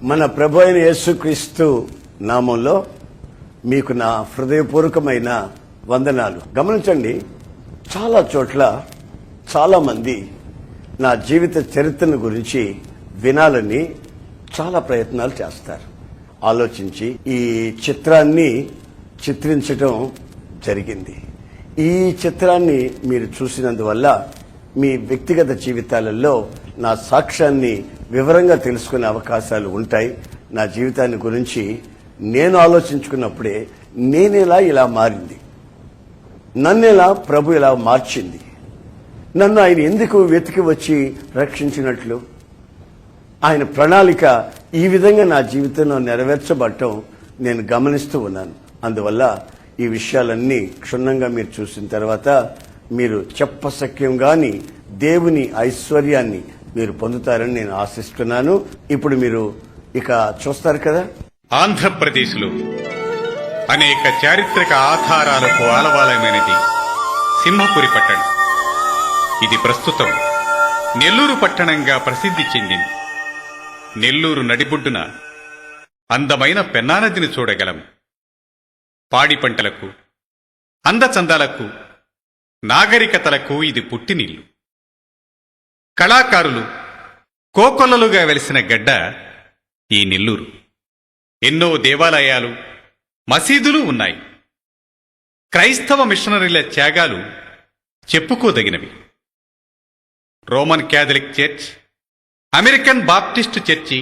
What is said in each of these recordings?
మన ప్రభు అయిన యేసుక్రీస్తు నామంలో మీకు నా హృదయపూర్వకమైన వందనాలు. గమనించండి, చాలా చోట్ల చాలా మంది నా జీవిత చరిత్రను గురించి వినాలని చాలా ప్రయత్నాలు చేస్తారు. ఆలోచించి ఈ చిత్రాన్ని చిత్రించడం జరిగింది. ఈ చిత్రాన్ని మీరు చూసినందువల్ల మీ వ్యక్తిగత జీవితాలలో నా సాక్ష్యాన్ని వివరంగా తెలుసుకునే అవకాశాలు ఉంటాయి. నా జీవితాన్ని గురించి నేను ఆలోచించుకున్నప్పుడే నేనేలా ఇలా మారింది, నన్నేలా ప్రభు ఇలా మార్చింది, నన్ను ఆయన ఎందుకు వెతికి వచ్చి రక్షించినట్లు, ఆయన ప్రణాళిక ఈ విధంగా నా జీవితంలో నెరవేర్చబడటం నేను గమనిస్తూ ఉన్నాను. అందువల్ల ఈ విషయాలన్నీ క్షుణ్ణంగా మీరు చూసిన తర్వాత మీరు చెప్పశక్యంగాని దేవుని ఐశ్వర్యాన్ని మీరు పొందుతారని నేను ఆశిస్తున్నాను. ఇప్పుడు మీరు ఇక చూస్తారు కదా. ఆంధ్రప్రదేశ్లో అనేక చారిత్రక ఆధారాలకు ఆలవాలమైనది సింహపురి పట్టణం. ఇది ప్రస్తుతం నెల్లూరు పట్టణంగా ప్రసిద్ధి చెందింది. నెల్లూరు నడిబొడ్డున అందమైన పెన్నా నదిని చూడగలం. పాడి పంటలకు, అందచందాలకు, నాగరికతలకు ఇది పుట్టినిల్లు. కళాకారులు కోకొల్లలుగా వెలిసిన గడ్డ ఈ నెల్లూరు. ఎన్నో దేవాలయాలు, మసీదులు ఉన్నాయి. క్రైస్తవ మిషనరీల త్యాగాలు చెప్పుకోదగినవి. Roman Catholic church, American Baptist చర్చి,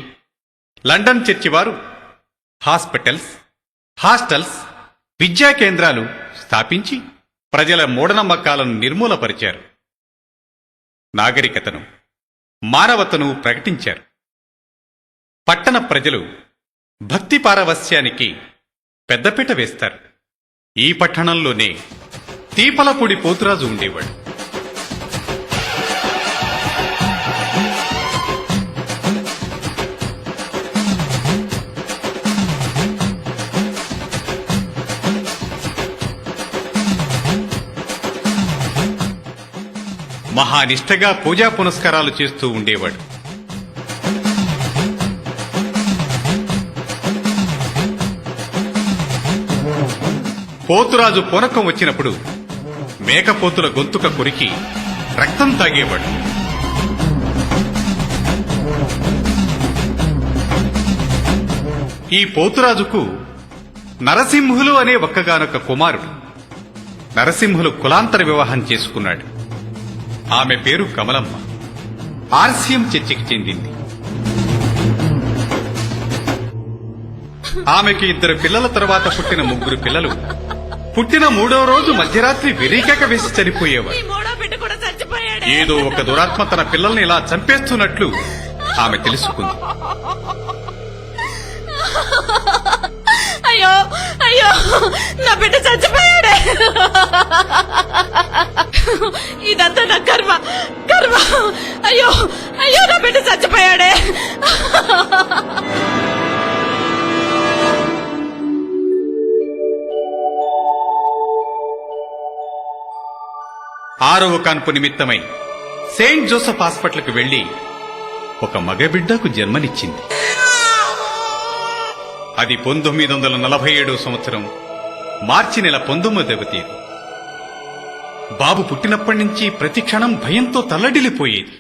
లండన్ చర్చి వారు హాస్పిటల్స్, హాస్టల్స్, విద్యా కేంద్రాలు స్థాపించి ప్రజల మూఢనమ్మకాలను నిర్మూలపరిచారు. నాగరికతను, మానవతను ప్రకటించారు. పట్టణ ప్రజలు భక్తి పారవస్యానికి పెద్దపీట వేస్తారు. ఈ పట్టణంలోనే తీపలపూడి పోతురాజు ఉండేవాడు. మహానిష్టగా పూజా పునస్కారాలు చేస్తూ ఉండేవాడు. పోతురాజు పూనకం వచ్చినప్పుడు మేకపోతుల గొంతుక కొరికి రక్తం తాగేవాడు. ఈ పోతురాజుకు నరసింహులు అనే ఒక్కగానొక్క కుమారుడు. నరసింహులు కులాంతర వివాహం చేసుకున్నాడు. ఆమె పేరు కమలమ్మ. ఆర్సిఎం చర్చికి చెందింది. ఆమెకి 2 పిల్లల తర్వాత పుట్టిన 3 పిల్లలు పుట్టిన 3వ రోజు మధ్యరాత్రి వెర్రికేక వేసి చనిపోయేవారు. ఏదో ఒక దురాత్మ తన పిల్లల్ని ఇలా చంపేస్తున్నట్లు ఆమె తెలుసుకుంది. అయ్యో అయ్యో, నా బిడ్డ చచ్చిపోయాడే. ఇదంతా నా కర్మ కర్మ. అయ్యో అయ్యో, నా బిడ్డ చచ్చిపోయాడే. ఆరవ కాన్పు నిమిత్తమై సెయింట్ జోసెఫ్ హాస్పిటల్కి వెళ్లి ఒక మగబిడ్డకు జన్మనిచ్చింది. అది 1947 సంవత్సరం మార్చి నెల 19వ తేదీ. బాబు పుట్టినప్పటి నుంచి ప్రతి క్షణం భయంతో తల్లడిల్లిపోయేది.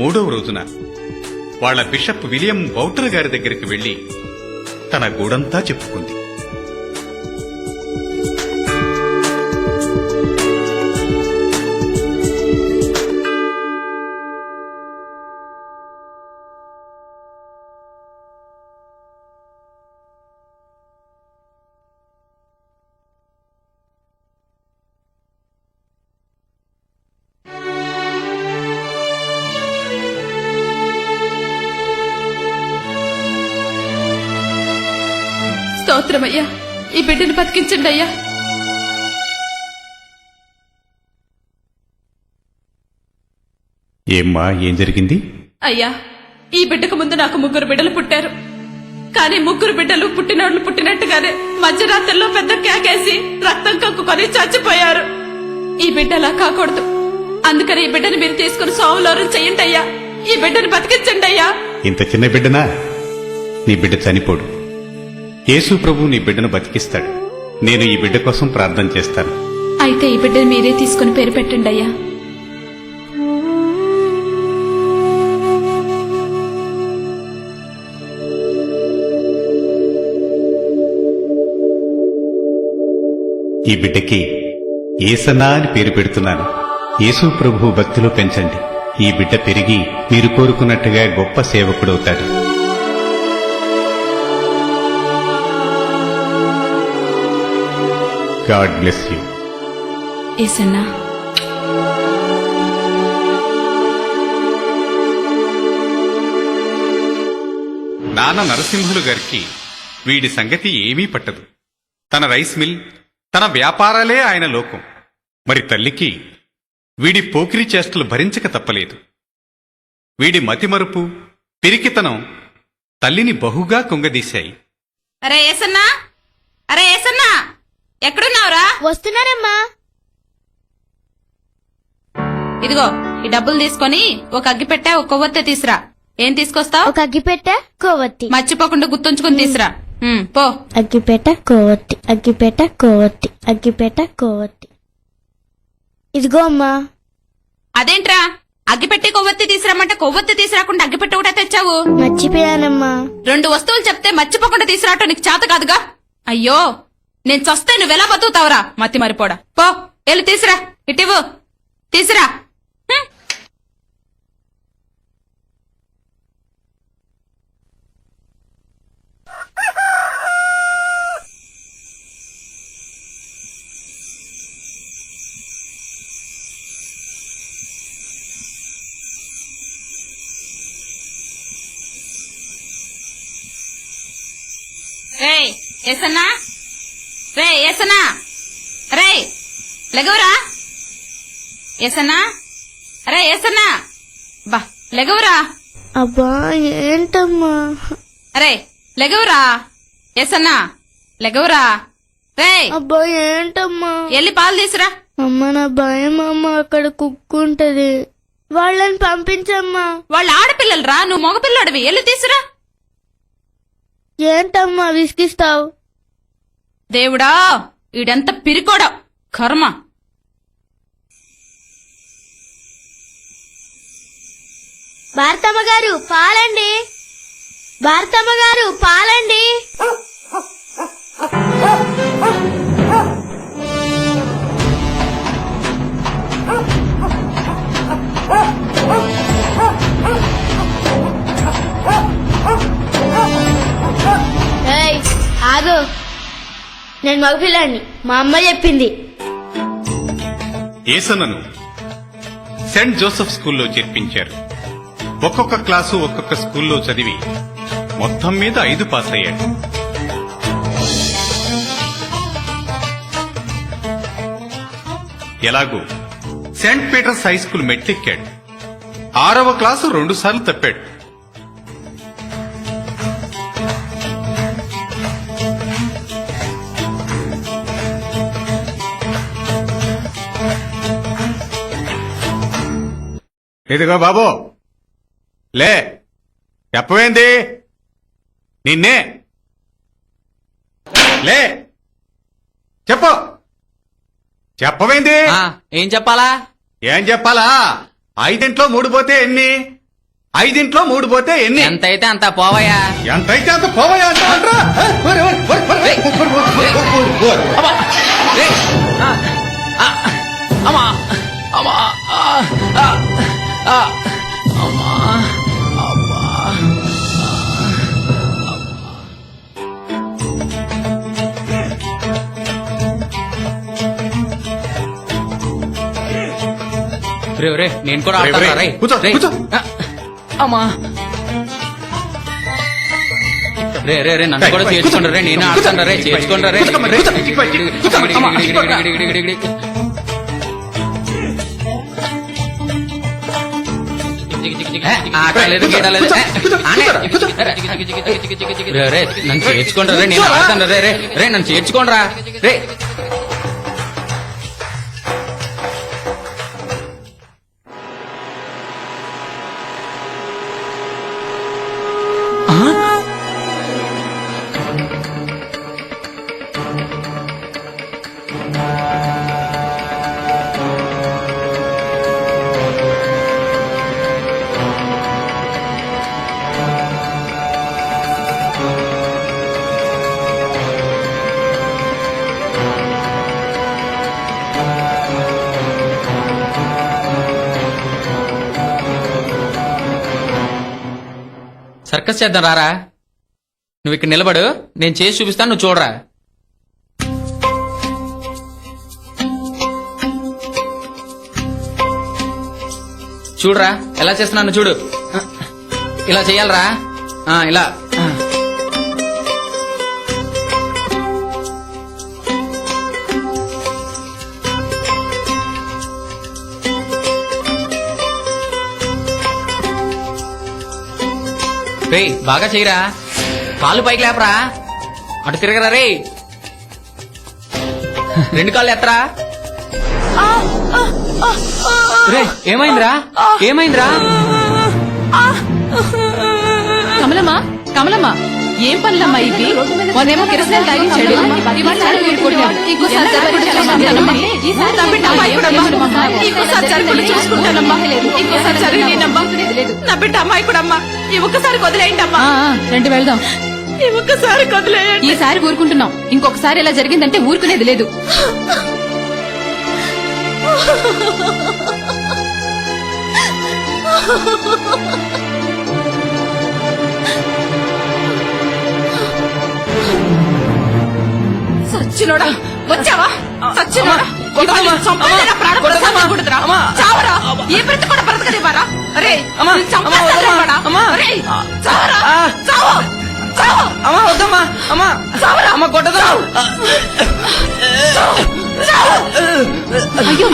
మూడవ రోజున వాళ్ల బిషప్ విలియం బౌటర్ గారి దగ్గరికి వెళ్లి తన గూడంతా చెప్పుకుంది. స్తోత్రమయ్యా, ఈ బిడ్డను బతికించండి అయ్యా. ఏమ్మా, ఏం జరిగింది? అయ్యా, ఈ బిడ్డకు ముందు నాకు 3 బిడ్డలు పుట్టారు. కానీ ముగ్గురు బిడ్డలు పుట్టినోళ్ళు పుట్టినట్టుగానే మధ్యరాత్రిలో పెద్ద కేకేసి రక్తం కక్కుకొని చచ్చిపోయారు. ఈ బిడ్డలా కాకూడదు. అందుకని ఈ బిడ్డని మీరు తీసుకుని సోమవారం చెయ్యండి అయ్యా. ఈ బిడ్డని బతికించండి అయ్యా. ఇంత చిన్న బిడ్డనా? నీ బిడ్డ చనిపోడు. యేసు ప్రభు నీ బిడ్డను బతికిస్తాడు. నేను ఈ బిడ్డ కోసం ప్రార్థన చేస్తాను. అయితే ఈ బిడ్డని మీరే తీసుకుని పేరు పెట్టండి అయ్యా. ఈ బిడ్డకి ఏసన్నా అని పేరు పెడుతున్నాను. యేసు ప్రభు భక్తిలో పెంచండి. ఈ బిడ్డ పెరిగి మీరు కోరుకున్నట్టుగా గొప్ప సేవకుడవుతాడు. God bless you. ఏసన్నా. నాన్న నరసింహులు గారికి వీడి సంగతి ఏమీ పట్టదు. తన రైస్ మిల్, తన వ్యాపారాలే ఆయన లోకం. మరి తల్లికి వీడి పోకిరి చేష్టలు భరించక తప్పలేదు. వీడి మతిమరుపు, పిరికితనం తల్లిని బహుగా కుంగదీశాయి. అరే ఏసన్నా, అరే ఏసన్నా, ఎక్కడున్నావురా? వస్తున్నారమ్మా. ఇదిగో ఈ డబ్బులు తీసుకొని ఒక అగ్గిపెట్టె, ఒక కొవ్వొత్తి తీసురా. ఏం తీసుకొస్తావు? ఒక అగ్గిపెట్ట కొవ్వొత్తి. మర్చిపోకుండా గుర్తుంచుకుని తీసురా. పో. అగ్గిపెట్ట కొవ్వొత్తి, అగ్గిపెట్ట కొవ్వొత్తి, అగ్గిపెట్ట కొవ్వొత్తి. ఇదిగో అమ్మా. అదేంట్రా అగ్గిపెట్టి కొవ్వొత్తి తీసుకురామంటే కొవ్వొత్తి తీసుకురాకుండా అగ్గిపెట్టి కూడా తెచ్చావు? మర్చిపోయానమ్మా. 2 వస్తువులు చెప్తే మర్చిపోకుండా తీసుకురావటం నీకు చేత కాదుగా. అయ్యో, నేను చస్తే నువ్వెలా బతుకుతావురా మతి మరిపోడా. పో, వెళ్ళి తీసురా. ఇటివ్వు, తీసురా. రే ఏసన్నా, రే ఏసన్నా, రే లెగవురా. ఏసన్నా, రే ఏసన్నా, బా లెగవురా. అబ్బా ఏంటమ్మా? అరే లెగవురా. ఏసన్నా లెగవురా. రే అబ్బా ఏంటమ్మా? ఎల్లి పాలు తీసురా. అమ్మ నా భయం అమ్మ, అక్కడ కుక్కుంటది. వాళ్ళని పంపించమ్మా. వాళ్ళు ఆడపిల్లలు రా, నువ్వు మగపిల్లడివి. ఎల్లి తీసురా. ఏంటమ్మా విసిగిస్తావు? దేవుడా, ఈడెంత పిరికోడా కర్మ. భారతమ్మ గారు పాలండి, భారతమ్మ గారు పాలండి. ఏయ్, ఆగు. నేను మగపిల్లాన్ని, మా అమ్మ చెప్పింది. ఏసన్నను సెంట్ జోసెఫ్ స్కూల్లో చేర్పించారు. ఒక్కొక్క క్లాసు ఒక్కొక్క స్కూల్లో చదివి మొత్తం మీద 5 పాస్ అయ్యాడు. ఎలాగూ సెయింట్ పీటర్స్ హై స్కూల్ మెట్లెక్కాడు. 6వ క్లాసు 2 సార్లు తప్పాడు. ఇదిగో బాబు, లే, చెప్పవేంది? నిన్నే లే, చెప్పు. చెప్పవేంది? ఏం చెప్పాలా? ఏం చెప్పాలా? 5 3 పోతే ఎన్ని? 5 3 పోతే ఎన్ని? ఎంతైతే అంత పోవయ్యా. ఎంతైతే అంత పోవయ్యా అంటారా? అమ్మా అమ్మా అమ్మా అమ్మా. రే రే, నేను కూడా రే, ఆడతాను. రే, రే కూర్చో, రే. కూర్చో. అమ్మా. రే రే రే, నన్ను కూడా చేర్చుకోండి రే, నేను ఆడతాను రే, చేర్చుకోండి రే. ఆటలేదు గీటలేదు రే నన్ను చేర్చుకోండి రే నేను ఆడతాను రే రే రే నన్ను చేర్చుకోండి రా రే సర్కస్ చేద్దాం రారా నువ్వు ఇక్కడ నిలబడు నేను చేసి చూపిస్తాను నువ్వు చూడరా చూడరా ఎలా చేస్తున్నాను చూడు ఇలా చెయ్యాలరా ఇలా రే బాగా చెయ్యరా కాళ్ళు పైకి లేపరా అటు తిరగరా రే రెండు కాళ్ళు ఎత్తరా రే ఏమైందిరా ఏమైందిరా కమలమ్మా కమలమ్మా ఏం పనులమ్మా ఇవి మొన్నేమో కిరసనాలు తాగించాడు ఇవాళ చాలు నీరు కొట్టాడు. ఇంకోసారి జరగకుండా చూసుకుంటానమ్మా. నా బిడ్డ అమ్మాయి కూడా అమ్మా. ఇంకోసారి జరగకుండా చూసుకుంటానమ్మా. ఇంకోసారి జరగలేనమ్మా. నా బిడ్డ అమ్మాయి కూడా అమ్మా. ఈ ఒక్కసారి వదిలేయండి అమ్మా. రండి వెళ్దాం. ఈ ఒక్కసారి వదిలేయండి. ఈసారి ఊరుకుంటున్నాం, ఇంకొకసారి ఇలా జరిగిందంటే ఊరుకునేది లేదు. సచ్చినోడా వచ్చావా? సచ్చినోడా చావరా? ఏ బ్రత కూడా బ్రతకనివ్వరా? అరే అయ్యో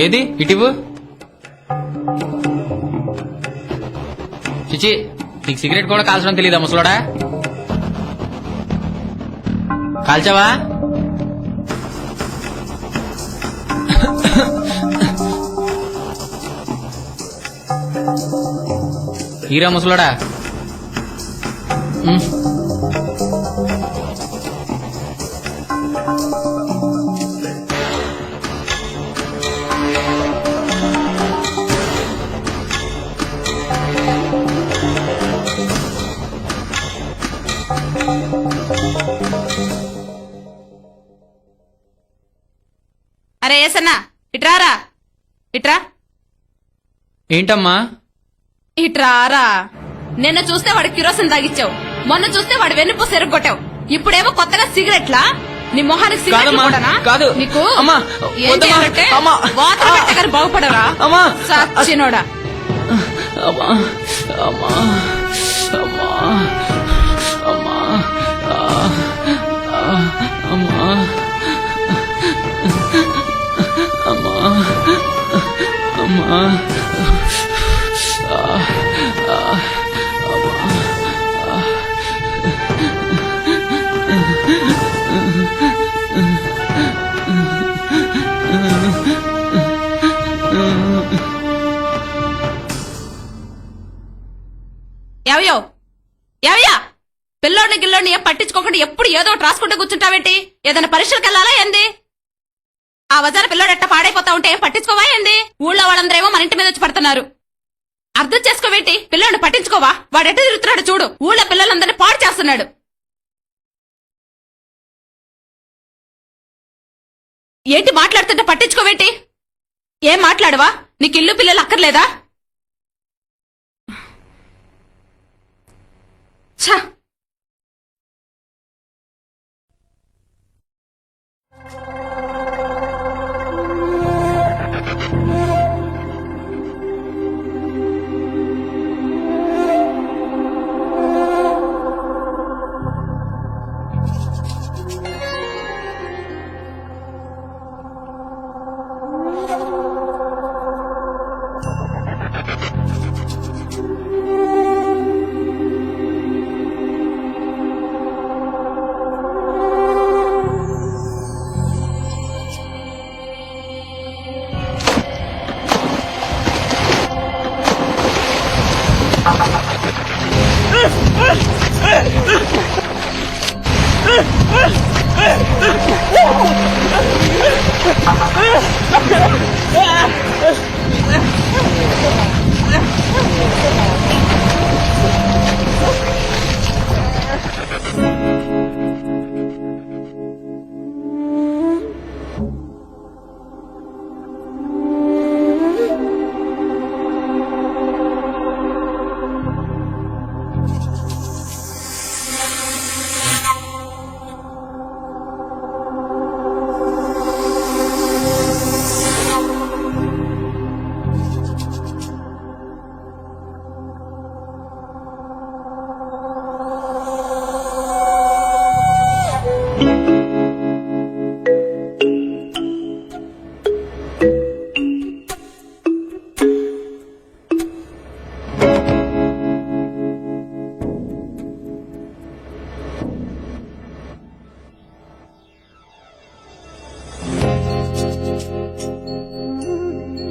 ఏది ఇటివు చిచి నీకు సిగరెట్ కూడా కాల్చడం తెలీదా ముసలోడా? కాల్చావా? హీరా ముసలోడా. అరే ఏసన్నా ఇట్రారా. ఇట్రా. ఏంటమ్మా? ఇట్రారా. నిన్న చూస్తే వాడు కిరోసిన్ తాగిచ్చావు, మొన్న చూస్తే వాడు వెన్నుపూస ఎరగొట్టావు, ఇప్పుడేమో కొత్తగా సిగరెట్లా? నీ మొహానికి సిగరెట్ కూడానా? కాదు నీకు అమ్మా, ఏం చేయాలంటే వాతర పెట్టగానే బాగుపడరా సచ్చినోడా. అమ్మా అమ్మా అమ్మా అమ్మా అమ్మా అమ్మా అమ్మా అమ్మా ఏవయ్యా పిల్లోడిని గిల్లోడిని ఏం పట్టించుకోకుండా ఎప్పుడు ఏదో ఒకటి రాసుకుంటూ కూర్చుంటావేంటి? ఏదైనా పరీక్షలకు వెళ్ళాలా ఏంది? ఆ వజాన పిల్లోడు ఎట్ట పాడైపోతా ఉంటే ఏం పట్టించుకోవా ఏంది? ఊళ్ళో వాళ్ళందరేమో మన ఇంటి మీద వచ్చి పడుతున్నారు. అర్థం చేసుకోవేంటి? పిల్లోడిని పట్టించుకోవా? వాడెట్ట తిరుగుతున్నాడు చూడు. ఊళ్ళో పిల్లలందరినీ పాడు చేస్తున్నాడు. ఏంటి మాట్లాడుతుంటే పట్టించుకోవేంటి? ఏం మాట్లాడవా? నీకు ఇల్లు పిల్లలు అక్కర్లేదా? ఛ!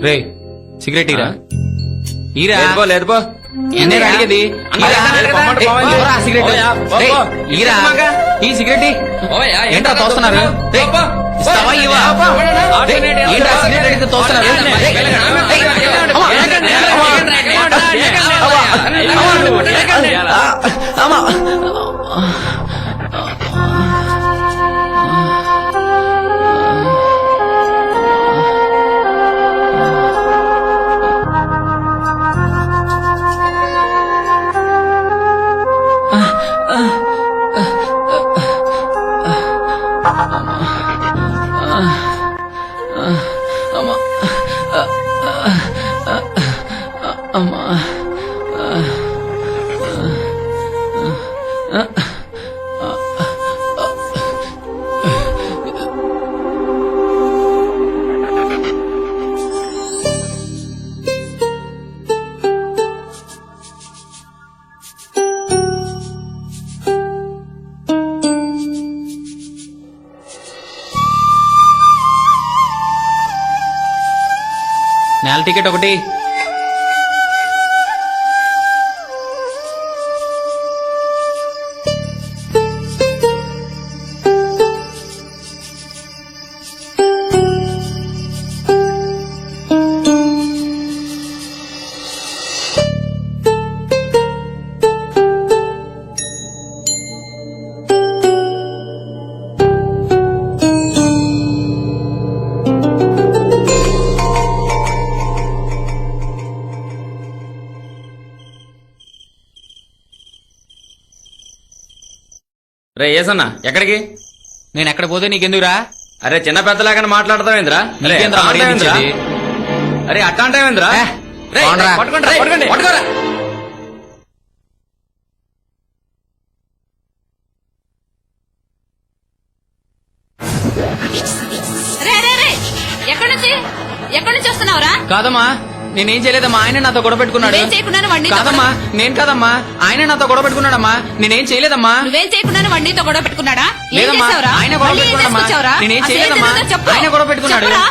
రే సిగరెట్ ఇరా. ఈరా లేదుపో నేను అడిగేది సిగరెట్. ఈరా ఈ సిగరెట్ ఏంట్రా తోస్తున్నారు? ఇస్తావా ఇవా? ఏంట్రా సిగరెట్ అడిగితే తోస్తున్నారు? నేల టికెట్ ఒకటి. రే ఏసన్నా ఎక్కడికి? నేను ఎక్కడ పోతే నీకెందుకురా? అరే చిన్న పెద్దలాగానే మాట్లాడతావేంద్రా? నీకేంద్రా మర్యాద ఇచ్చేది? అరే అట్లా అంటావేంద్రా? రేయ్, పోండ్రా. పట్టుకోండి, పట్టుకోండి, పట్టుకోరా. ఎక్కడి నుంచి వస్తున్నావురా? కాదమ్మా నేనేం చేయలేదమ్మా. ఆయన నాతో గొడవ పెట్టుకున్నాడు. నువ్వేం చేయకుండానే వాడిని కాదమ్మా నేను కాదమ్మా. ఆయన నాతో గొడవ పెట్టుకున్నాడమ్మా. నేనేం చేయలేదమ్మా. నువ్వేం చేయకుండానే వాడితో గొడవ పెట్టుకున్నాడా? ఏం లేదమ్మా, చేసావురా? ఆయన గొడవ మళ్ళీ ఏం పెట్టుకున్నాడమ్మా. చేసుకొచ్చావురా? నేనేం అసలు ఏం చేయలేదమ్మా. జరిగిందో చెప్పు. ఆయన గొడవ పెట్టుకున్నాడు. చెప్పురా.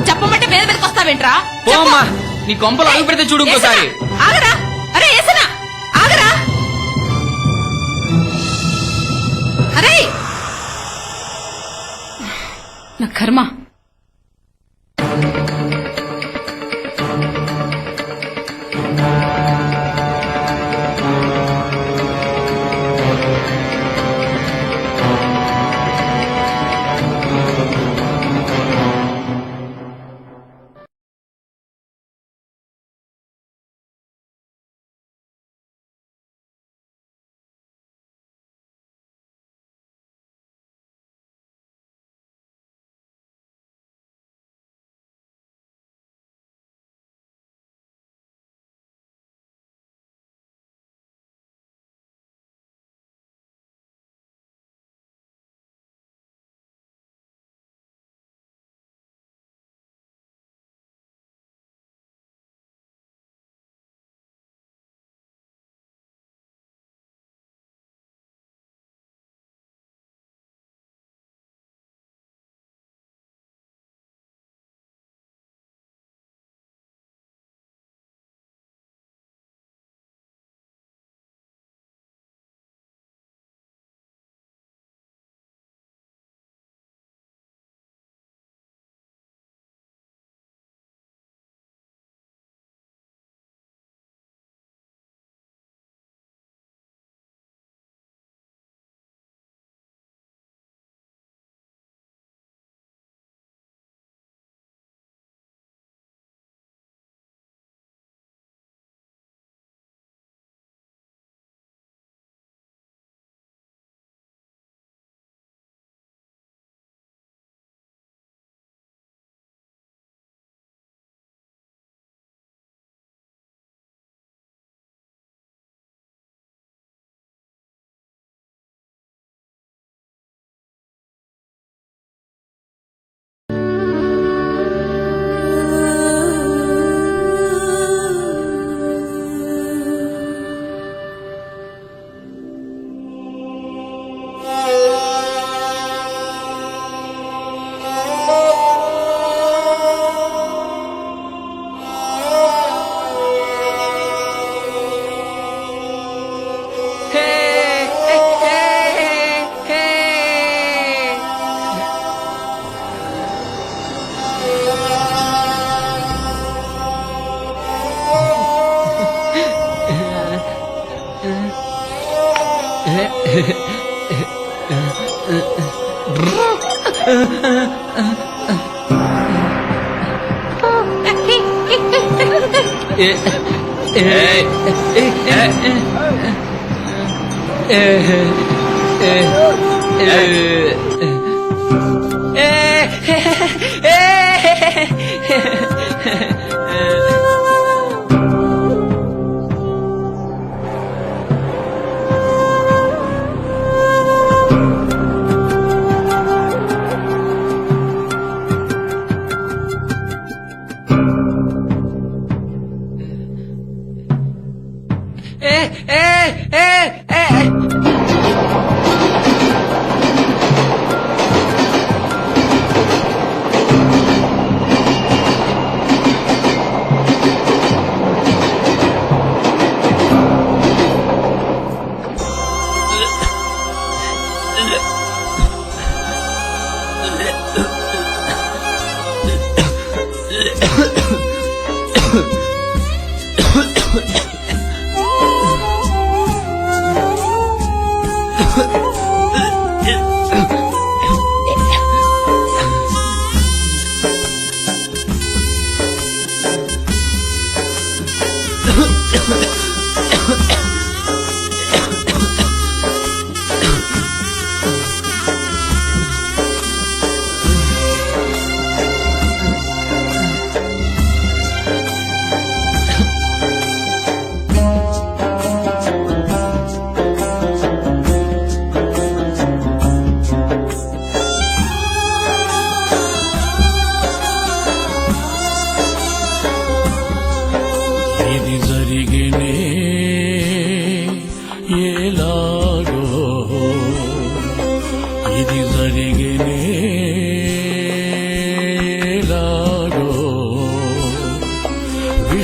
చెప్పమంటే మీద మీదకి వస్తావేంట్రా? పోమ్మా నీ కొంపలు అడుగు పెడితే చూడు ఇంకోసారి. ఆగరా. అరే ఏసనా ఆగరా. అరే నా కర్మ.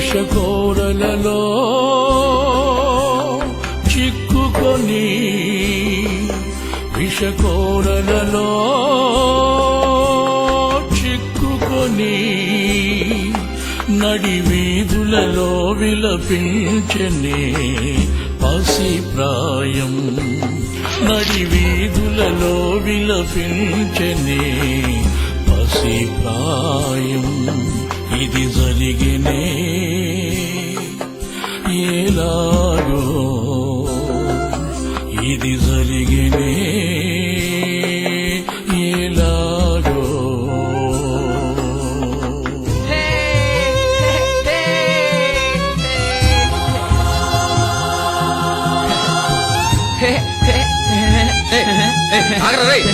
విషకోరలలో చిక్కుకొని విషకోరలలో చిక్కుకొని నడి వీధులలో విలపించనే పసి ప్రాయం, నడి వీధులలో విలపించనే పసి ప్రాయం. ఇది జరిగినే ఎలాగో, ఇది జరిగినే ఎలాగో. ఆగరా రేయ్.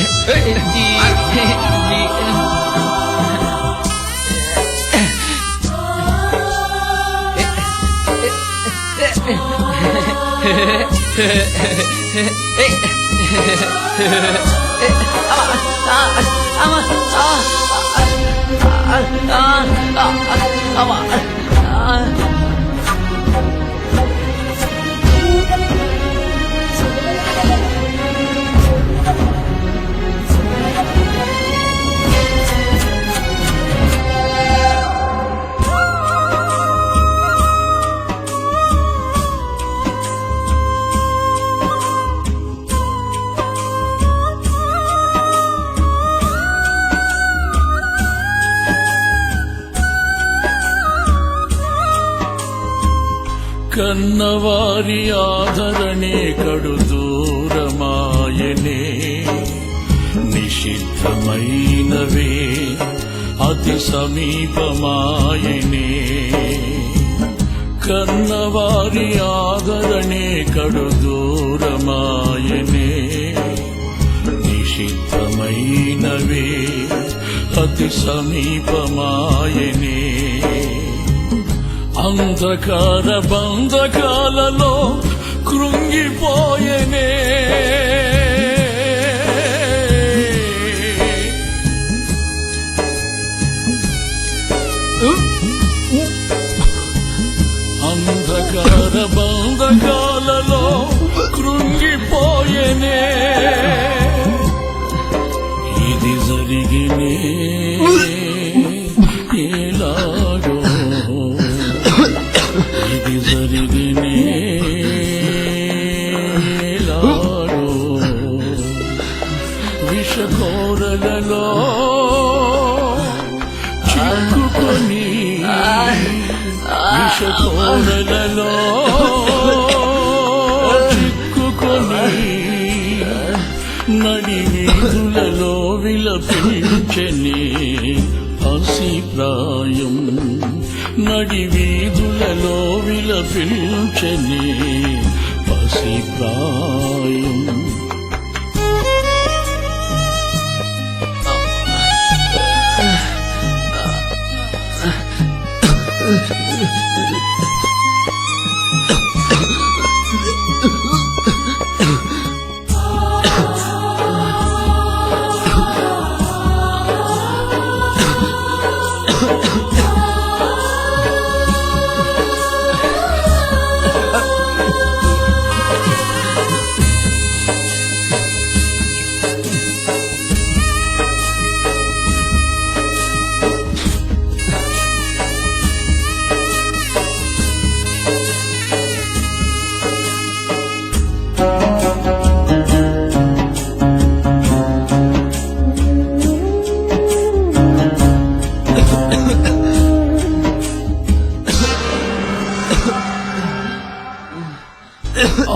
కన్నవారి ఆదరణే కడు దూరమాయనే, నిషిద్ధమైనవే అతి సమీపమాయనే. కన్నవారి ఆదరణే కడు దూరమాయనే, నిషిద్ధమైనవే అతి సమీపమాయనే. అంధకార బంధకాలలో కృంగిపోయనే, అంధకార బంధకాలలో కృంగిపోయనే. ఇది జరిగినే ఎలాగో, ఇది జరిగినే ఎలాగో. విషకోరలలో చిక్కుకొని, విషకోరలలో చిక్కుకొని నడి వీధులలో విలపించనే పసి ప్రాయం, నడి వీధులలో విలపించనే పసి ప్రాయం.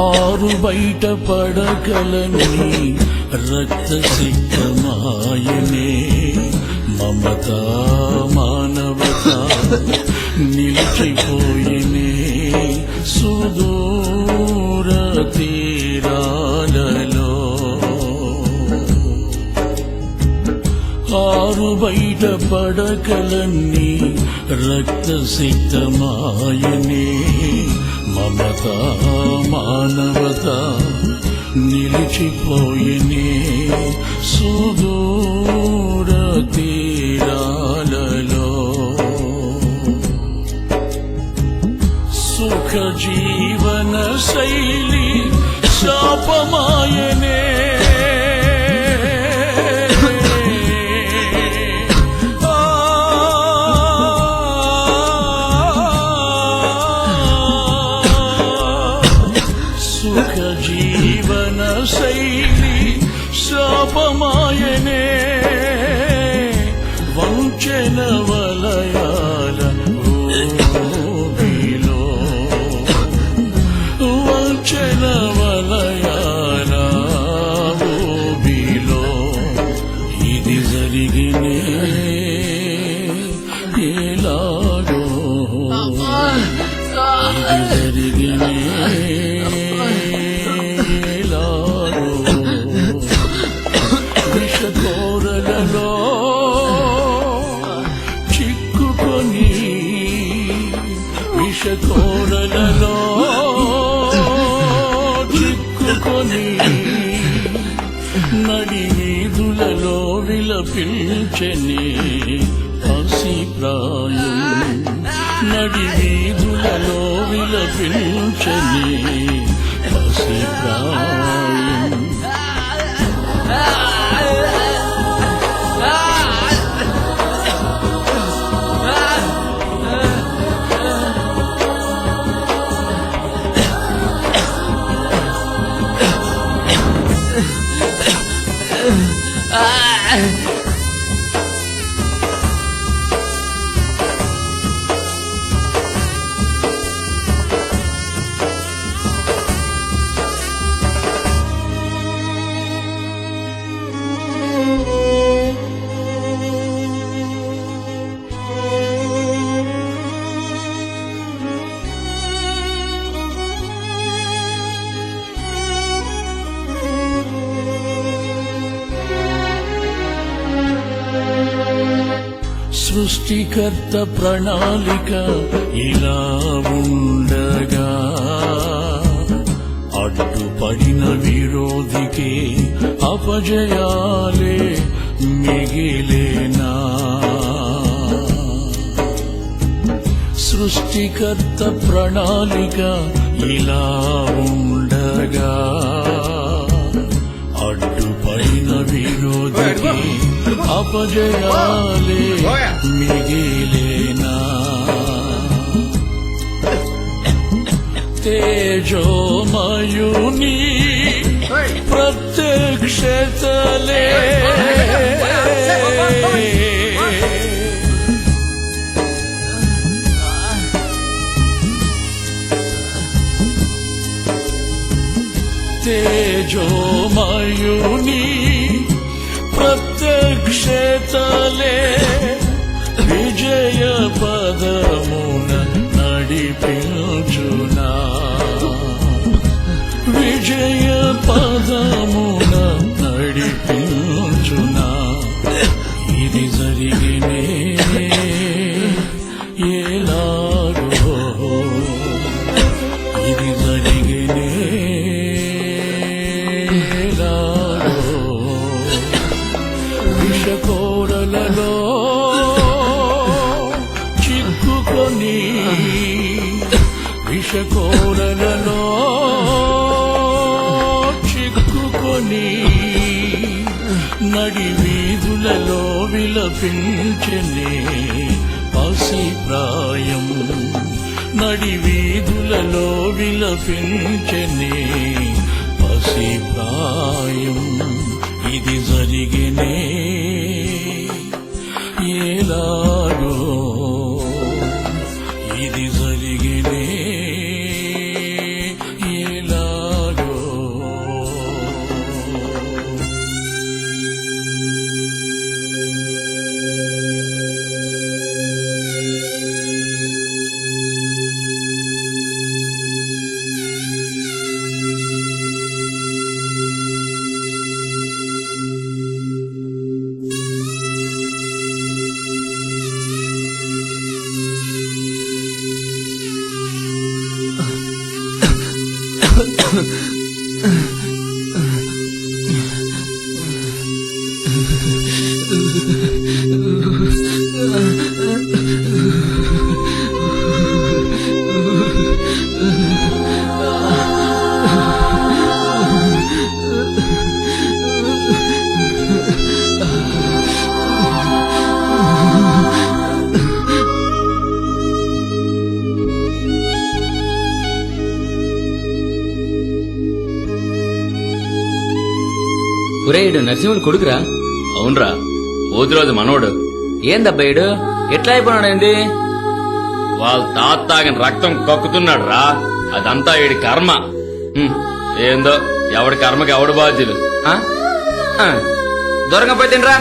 ఆరు బయట పడగలని రక్త సిద్ధమాయనే, మమత మానవత నిలిచిపోయనే సుదూర తీరాలలో. ఆరు బయట పడకలన్నీ రక్త సిద్ధమాయనే, మమత మానవత నిలిచిపోయనే సుదూర తీరాలలో. సుఖ జీవన శైలి శాపమాయనే, ఇది జరిగినేలాగో విషకోరలలో చిక్కుకొని విషకోరలలో చిక్కుకొని నడి వీధులలో విలపించని పసి ప్రాయం నడి వీధులలో విలపించని పసి ప్రాయం సృష్టికర్త ప్రణాళిక ఇలా ఉండగా అడ్డుపడిన విరోధికి అపజయాలే మిగిలేనా సృష్టికర్త ప్రణాళిక ఇలా ఉండగా అడ్డుపడిన విరోధికి అపజయాలే మిగిలేనా తేజోమయుని ప్రత్యక్షతలే తేజోమయుని ప్రత్యక్షతలే విజయ పదమున నడిపించునా విజయ పదమున నడిపించునా ఇది జరిగినే ఎలాగో ఇది జరిగినే విషకోరలలో చిక్కుకొని విషకోరలలో చిక్కుకొని నడి వీధులలో విలపించనే పసి ప్రాయం నడి వీధులలో విలపించనే పసి ప్రాయం ఇది జరిగినే ఎలాగో ఇది జరిగినే ఎలాగో ఒరేయుడు నరసింహుడు కొడుకురా. అవునరా, ఓదిరోజు మనోడు. ఏందబ్బాయిడు ఎట్లా అయిపోయినాడేంది? వాళ్ళ తాత తాగిన రక్తం కక్కుతున్నాడు రా. అదంతా వీడి కర్మ. ఏందో ఎవడి కర్మకి ఎవడు బాధ్యులు. దూరంగా పోయి తినరా.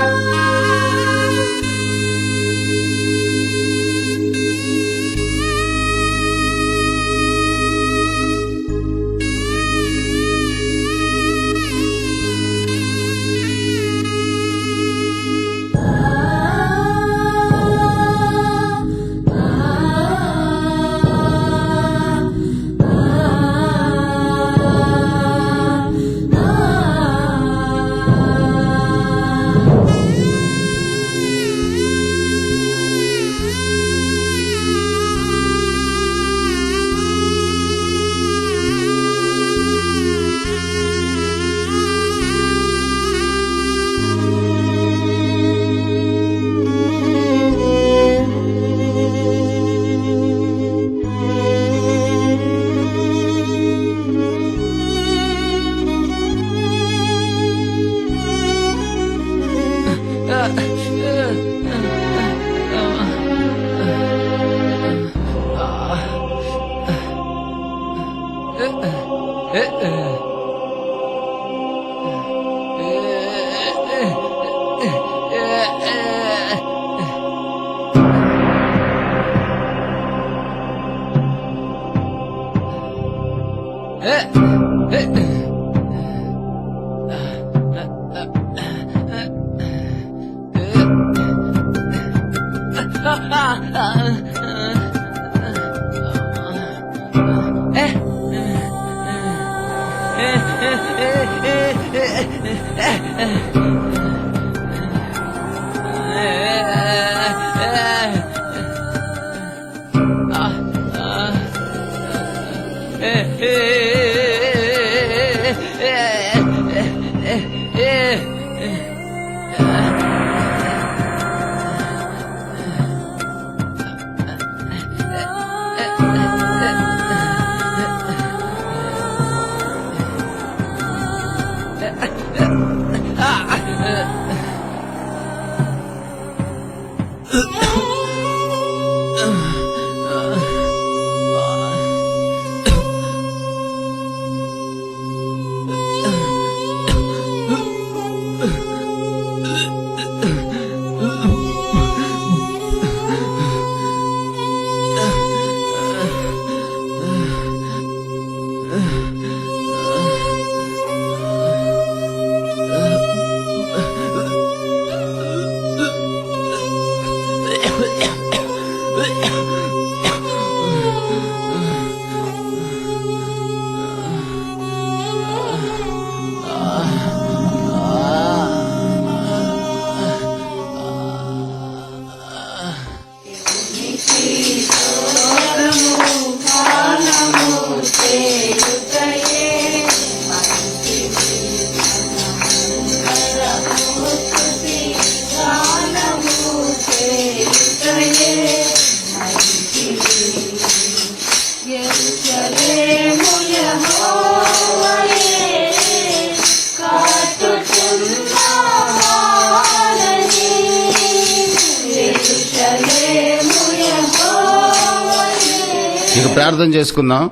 ఇక ప్రార్థన చేసుకుందాం.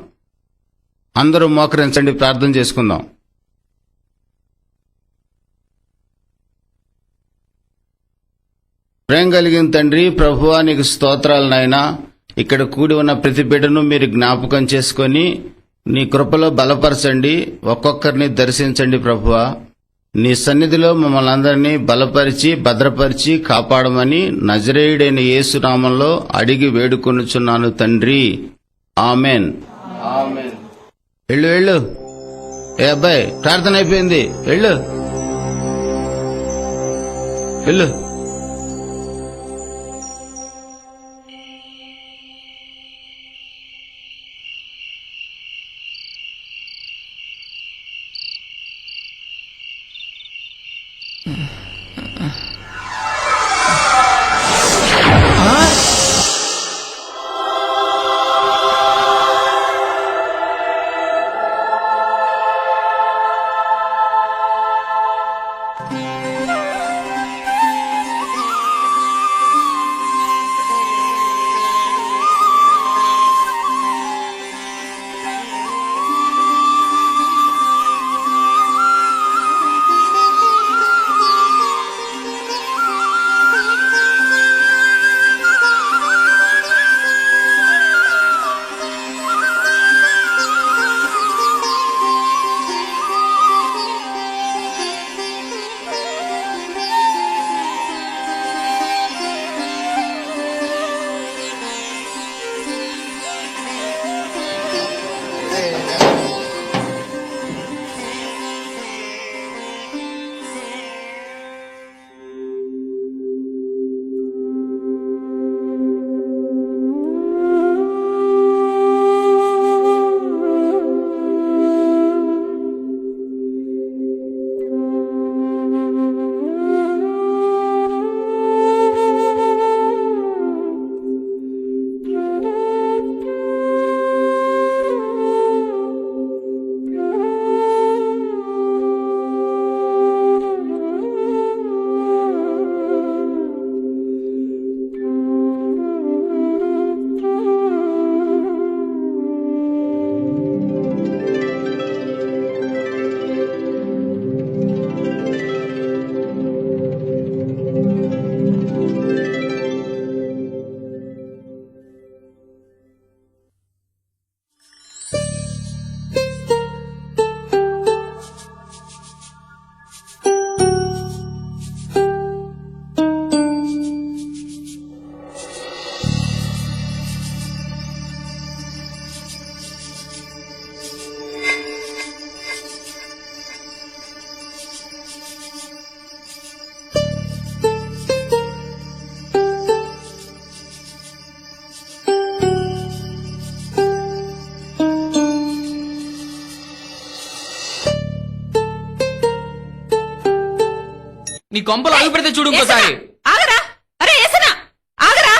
అందరూ మోకరించండి, ప్రార్థన చేసుకుందాం. ప్రేమ కలిగిన తండ్రి, ప్రభువా నీకు స్తోత్రాలు నాయనా. ఇక్కడ కూడి ఉన్న ప్రతి బిడ్డను మీరు జ్ఞాపకం చేసుకొని నీ కృపలో బలపరచండి, ఒక్కొక్కరిని దర్శించండి ప్రభువా. నీ సన్నిధిలో మమ్మల్ని అందరినీ బలపరిచి భద్రపరిచి కాపాడమని నజరేయుడైన యేసు నామంలో అడిగి వేడుకొనుచున్నాను తండ్రి, ఆమెన్. వెళ్ళు వెళ్ళు. ఏ అబ్బాయి, ప్రార్థన అయిపోయింది, వెళ్ళు వెళ్ళు. నీ కొంపలు అడుగు పెడితే చూడు ఇంకోసారి. ఆగరా, అరే ఏసనా ఆగరా,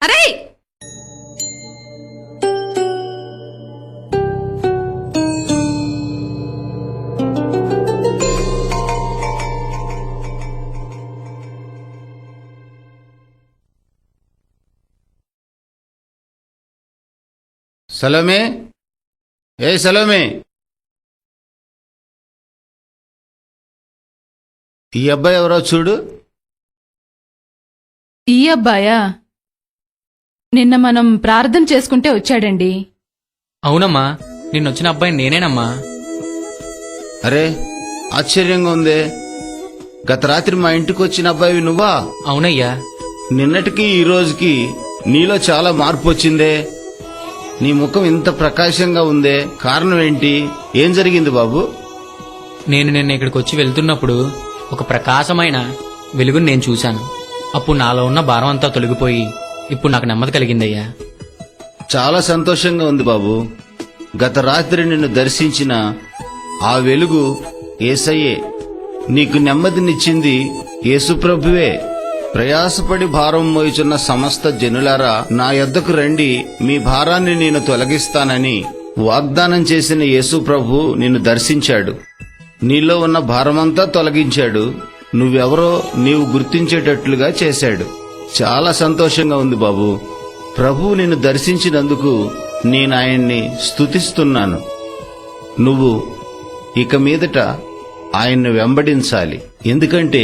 అరే సలోమే, ఏ సలోమే, ఈ అబ్బాయి ఎవరో చూడు. ఈ అబ్బాయా? నిన్న మనం ప్రార్థన చేసుకుంటే వచ్చాడండి. అవునమ్మా, నిన్నొచ్చిన అబ్బాయి నేనేనమ్మా. అరే ఆశ్చర్యంగా ఉందే, గత రాత్రి మా ఇంటికి వచ్చిన అబ్బాయి నువ్వా? అవునయ్యా. నిన్నటికి ఈ రోజుకి నీలో చాలా మార్పు వచ్చిందే. నీ ముఖం ఇంత ప్రకాశంగా ఉందే, కారణం ఏంటి? ఏం జరిగింది బాబు? నేను నిన్న ఇక్కడికి వచ్చి వెళ్తున్నప్పుడు ఒక ప్రకాశమైన వెలుగుని నేను చూశాను. అప్పుడు నాలో ఉన్న భారం అంతా తొలగిపోయి ఇప్పుడు నాకు నెమ్మది కలిగిందయ్యా. చాలా సంతోషంగా ఉంది బాబు. గత రాత్రి నిన్ను దర్శించిన ఆ వెలుగు యేసయ్యే. నీకు నెమ్మదినిచ్చింది యేసుప్రభువే. ప్రయాసపడి భారం మోయుచున్న సమస్త జనులారా, నా యొద్దకు రండి, మీ భారాన్ని నేను తొలగిస్తానని వాగ్దానం చేసిన యేసు ప్రభు నిన్ను దర్శించాడు. నీలో ఉన్న భారమంతా తొలగించాడు. నువ్వెవరో నీవు గుర్తించేటట్లుగా చేశాడు. చాలా సంతోషంగా ఉంది బాబు. ప్రభువు నిన్ను దర్శించినందుకు నేను ఆయన్ని స్తుతిస్తున్నాను. నువ్వు ఇక మీదట ఆయన్ను వెంబడించాలి. ఎందుకంటే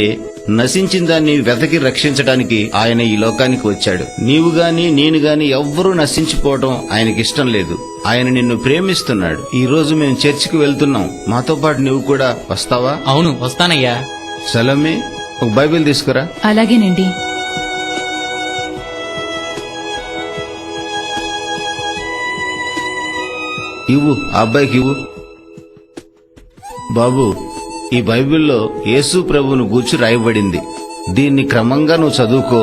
నశించిన దాన్ని వెతకి రక్షించడానికి ఆయన ఈ లోకానికి వచ్చాడు. నీవు గాని నేను గాని ఎవ్వరూ నశించిపోవడం ఆయనకిష్టం లేదు. ఆయన నిన్ను ప్రేమిస్తున్నాడు. ఈ రోజు మేము చర్చికి వెళ్తున్నాం. మాతో పాటు నువ్వు కూడా వస్తావా? అవును, వస్తానయ్యా. సలోమే, ఒక బైబిల్ తీసుకురా. అలాగేనండి. ఇవ్వు, ఆ అబ్బాయికి ఇవ్వు. బాబు, ఈ బైబిల్లో యేసు ప్రభువును గూర్చి రాయబడింది. దీన్ని క్రమంగా నువ్వు చదువుకో.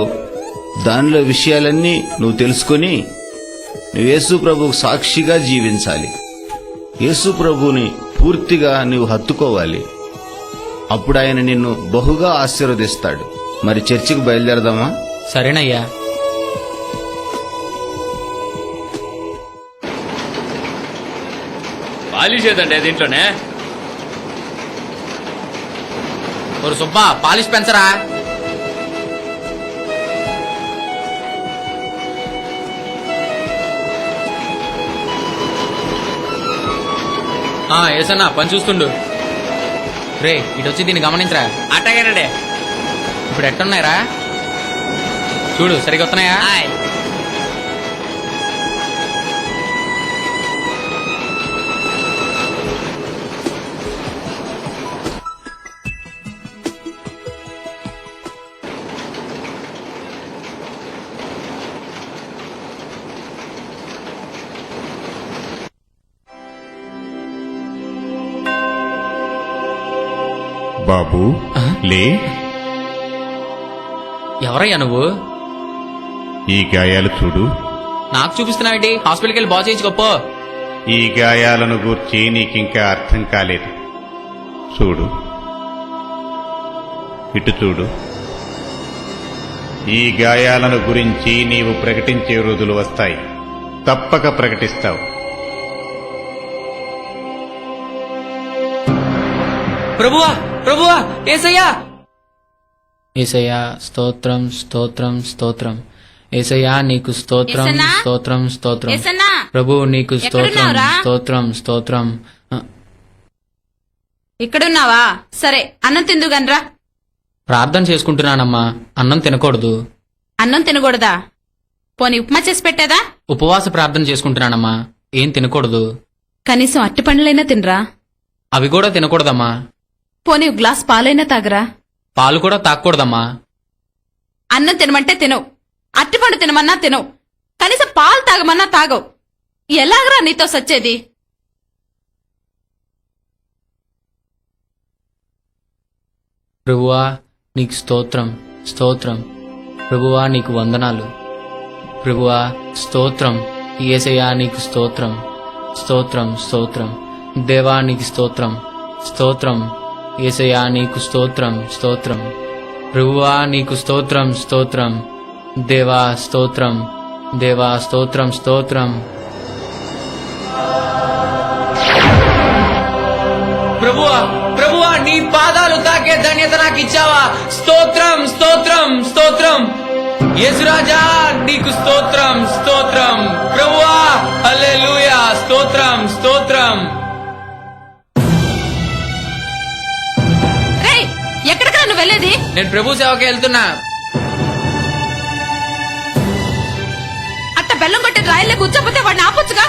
దానిలో విషయాలన్నీ నువ్వు తెలుసుకొని నువ్వు యేసు ప్రభువుకు సాక్షిగా జీవించాలి. యేసు ప్రభువుని పూర్తిగా నువ్వు హత్తుకోవాలి. అప్పుడు ఆయన నిన్ను బహుగా ఆశీర్వదిస్తాడు. మరి చర్చికి బయలుదేరదామా? సరేనయ్యా. పాలిష్ ఏదండి దీంట్లోనే? ఒక సుబ్బా, పాలిష్ పెంచరా. ఏసన్నా పని చూస్తుండు. రే, ఇటు వచ్చి దీన్ని గమనించరా. అట్టగానండి. ఇప్పుడు ఎట్టున్నాయిరా చూడు, సరిగ్గా వస్తున్నాయా? బాబు లే, ఎవరయ్యా నువ్వు? ఈ గాయాలు చూడు. నాకు చూపిస్తున్నావేంటి? హాస్పిటల్కి వెళ్ళి బాగు చేయించుకోపో. ఈ గాయాలను గూర్చి నీకింకా అర్థం కాలేదు. చూడు, ఇటు చూడు. ఈ గాయాలను గురించి నీవు ప్రకటించే రోజులు వస్తాయి. తప్పక ప్రకటిస్తావు. ప్రభువా, ప్రభువా, ఏసయ్యా! ఏసయ్యా, స్తోత్రం, స్తోత్రం, స్తోత్రం. ఏసయ్యా, నీకు స్తోత్రం, ఏసన్నా? స్తోత్రం, స్తోత్రం. ఏసన్నా? ప్రభు, నీకు స్తోత్రం, ఎక్కడున్నావురా? స్తోత్రం, స్తోత్రం. ఇక్కడున్నావా? సరే, అన్నం తిందుగనరా. ప్రార్థన చేసుకుంటున్నానమ్మా. అన్నం తినకూడదు. అన్నం తినకూడదా? పోనీ ఉప్మా చేసి పెట్టేదా? ఉపవాస ప్రార్థన చేసుకుంటున్నానమ్మా. ఏం తినకూడదు. కనీసం అట్టి పండ్లైనా తినరా? అవి కూడా తినకూడదమ్మా. పోనీ ఒక గ్లాస్ పాలైనా తాగరా? పాలు కూడా తాగకూడదమ్మా. అన్నం తినమంటే తినవు, అట్టిపండు తినమన్నా తినవు, కనీసం పాలు తాగమన్నా తాగవు. ఎలాగరా నీతో సచ్చేది? ప్రభువా, నీకు స్తోత్రం, స్తోత్రం. ప్రభువా, నీకు వందనాలు. ప్రభువా, స్తోత్రం. యేసయ్యా, నీకు స్తోత్రం, స్తోత్రం, స్తోత్రం. దేవా, నీకు స్తోత్రం, స్తోత్రం. యేసయ్యా నీకు స్తోత్రం స్తోత్రం. ప్రభువా నీకు స్తోత్రం స్తోత్రం. దేవా స్తోత్రం దేవా స్తోత్రం స్తోత్రం. ప్రభువా ప్రభువా నీ పాదాలు తాకే ధన్యత నాకు ఇచ్చావా? స్తోత్రం స్తోత్రం స్తోత్రం. యేసురాజా నీకు స్తోత్రం స్తోత్రం. ప్రభువా హల్లెలూయా స్తోత్రం స్తోత్రం. రేయ్, ఎక్కడికి నువ్వు వెళ్ళేది? నేను ప్రభు సేవకి వెళ్తున్నా. అట్ట బెల్లం కొట్టే రాయలే కూర్చోపోతే వాడిని ఆపొచ్చుగా.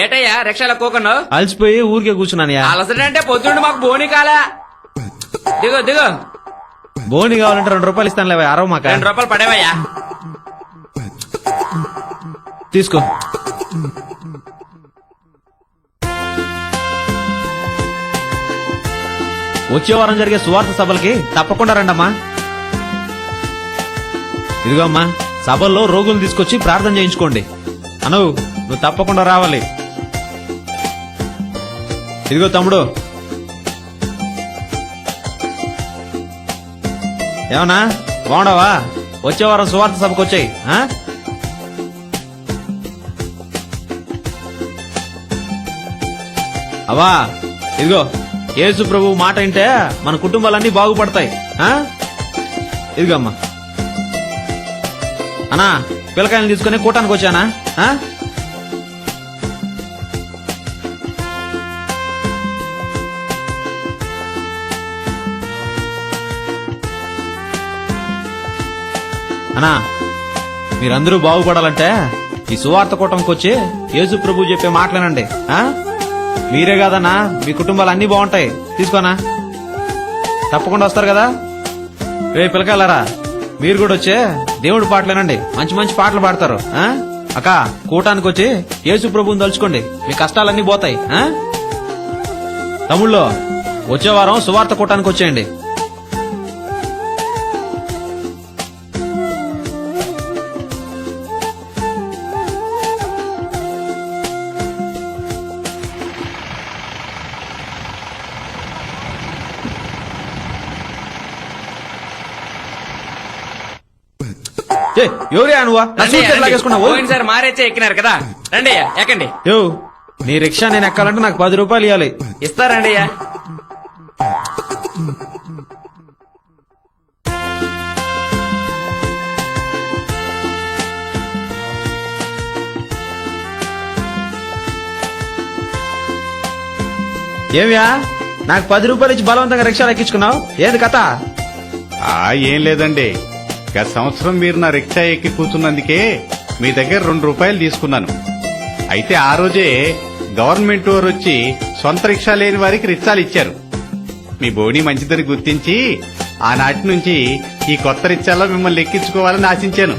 ఏటయ్యా రిక్షాలో కూకున్నావు? అలసిపోయి ఊరికే కూర్చున్నానయ్యా. అలసటంటే పొద్దుండి మాకు బోని కాలా. దిగు దిగు. బోని కావాలంటే 2 రూపాయలు ఇస్తానులే, అరవ మాక. 2 రూపాయలు పడేవయ్యా. తీసుకో. వచ్చే వారం జరిగే సువార్త సభలకి తప్పకుండా రండమ్మా. ఇదిగో అమ్మా, సభల్లో రోగులు తీసుకొచ్చి ప్రార్థన చేయించుకోండి. అను నువ్వు తప్పకుండా రావాలి. ఇదిగో తమ్ముడు, ఏమన్నా బాగుండవా? వచ్చే వారం సువార్త సభకు వచ్చాయి. అవా ఇదిగో, యేసు ప్రభు మాట వింటే మన కుటుంబాలన్నీ బాగుపడతాయి. ఇదిగో అమ్మా. అన్నా పిల్లకాయలు తీసుకుని కూటానికి వచ్చానా? అన్నా మీరందరూ బాగుపడాలంటే ఈ సువార్త కూటంకి వచ్చి యేసు ప్రభు చెప్పే మాటలేనండి. మీరే కాదన్నా, మీ కుటుంబాలు అన్ని బాగుంటాయి. తీసుకోనా, తప్పకుండా వస్తారు కదా. రే పిల్లకాయలారా, మీరు కూడా వచ్చే దేవుడి పాటలేనండి, మంచి మంచి పాటలు పాడతారు. అక్క కూటానికి వచ్చి యేసు ప్రభుని తలుచుకోండి, మీ కష్టాలన్నీ పోతాయి. తమ్ముళ్ళు వచ్చే వారం సువార్త కూటానికి వచ్చేయండి. ఎవరే నువ్వా? సార్ మారేచ్చే ఎక్కినారు కదా, రండి ఎక్కండి. నీ రిక్షా నేను ఎక్కాలంటే నాకు 10 రూపాయలు ఇవ్వాలి. ఇస్తారండి అయ్యా. ఏమియా నాకు 10 రూపాయలు ఇచ్చి బలవంతంగా రిక్షాలు ఎక్కించుకున్నావు, ఏది కథ? ఏం లేదండి, గత సంవత్సరం మీరు నా రిక్షా ఎక్కి కూర్చున్నందుకే మీ దగ్గర 2 రూపాయలు తీసుకున్నాను. అయితే ఆ రోజే గవర్నమెంట్ వారు వచ్చి సొంత రిక్షా లేని వారికి రిక్షాలు ఇచ్చారు. మీ బోణి మంచిదని గుర్తించి ఆనాటి నుంచి ఈ కొత్త రిక్షాలో మిమ్మల్ని ఎక్కించుకోవాలని ఆశించాను.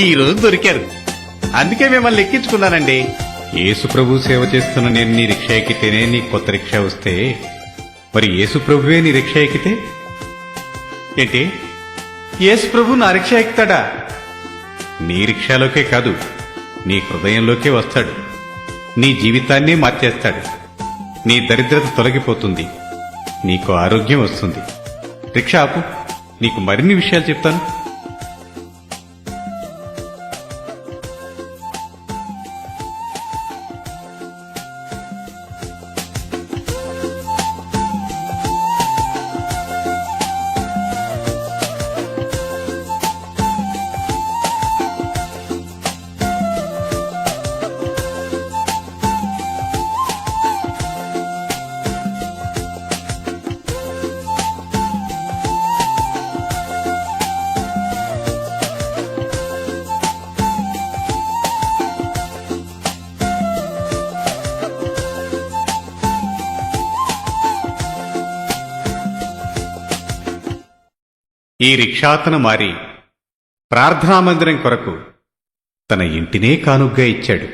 ఈ రోజు దొరికారు, అందుకే మిమ్మల్ని ఎక్కించుకున్నానండి. యేసు ప్రభు సేవ చేస్తున్న నేను నీ రిక్షా ఎక్కితేనే నీ కొత్త రిక్షా వస్తే, మరి యేసు ప్రభువే నీ రిక్షా ఎక్కితే ఏంటి? యేసు ప్రభు నా రిక్షా ఎక్కుతాడా? నీ రిక్షాలోకే కాదు, నీ హృదయంలోకే వస్తాడు. నీ జీవితాన్నే మార్చేస్తాడు. నీ దరిద్రత తొలగిపోతుంది, నీకు ఆరోగ్యం వస్తుంది. రిక్షా ఆపు, నీకు మరిన్ని విషయాలు చెప్తాను. ఈ రిక్షాతన మారి ప్రార్థనా మందిరం కొరకు తన ఇంటినే కానుగ్గా ఇచ్చాడు.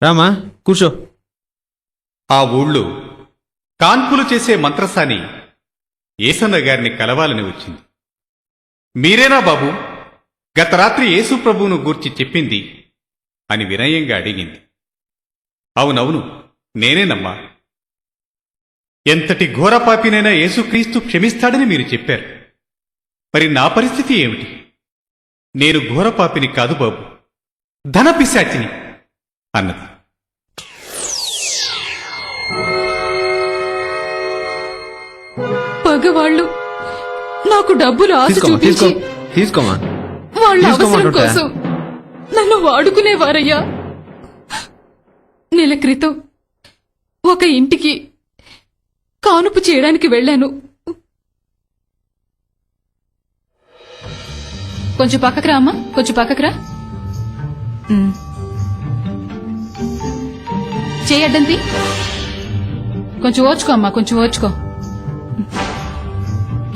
రామా కూర్చో. ఆ ఊళ్ళో కాన్పులు చేసే మంత్రసాని ఏసన్న గారిని కలవాలని వచ్చింది. మీరేనా బాబు గత రాత్రి యేసు ప్రభువును గూర్చి చెప్పింది అని వినయంగా అడిగింది. అవునవును, నేనేనమ్మా. ఎంతటి ఘోరపాపినైనా యేసుక్రీస్తు క్షమిస్తాడని మీరు చెప్పారు. మరి నా పరిస్థితి ఏమిటి? నేను ఘోరపాపిని కాదు బాబు, ధనపిశాచిని అన్నది. పగవాళ్ళు నాకు డబ్బులు ఆశ తీసుకోమా చూపించి తీసుకోమా వాళ్ళ అవసరం తీసుకోమంటుంటే. కోసం నన్ను వాడుకునేవారయ్యా. నెల క్రితం ఒక ఇంటికి కానుపు చేయడానికి వెళ్ళాను. కొంచెం పక్కకు రా అమ్మా, కొంచెం పక్కకు రా. చేయడ్డంతి కొంచెం ఓర్చుకో అమ్మా, కొంచెం ఓర్చుకో.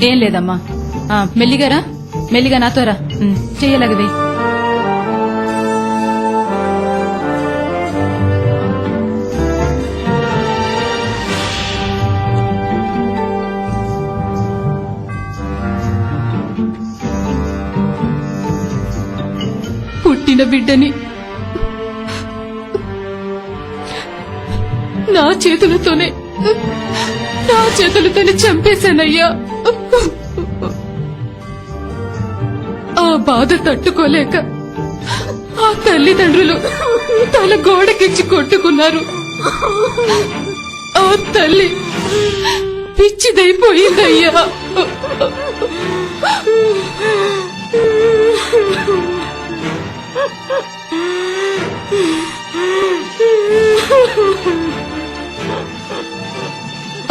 ఏం లేదమ్మా, మెల్లిగా రా, మెల్లిగా నాతో రా. చెయ్యలాగది. పుట్టిన బిడ్డని నా చేతులతోనే చంపేశానయ్యా. ఆ బాధ తట్టుకోలేక ఆ తల్లిదండ్రులు తల గోడకిచ్చి కొట్టుకున్నారు. ఆ తల్లి పిచ్చిదైపోయిందయ్యా.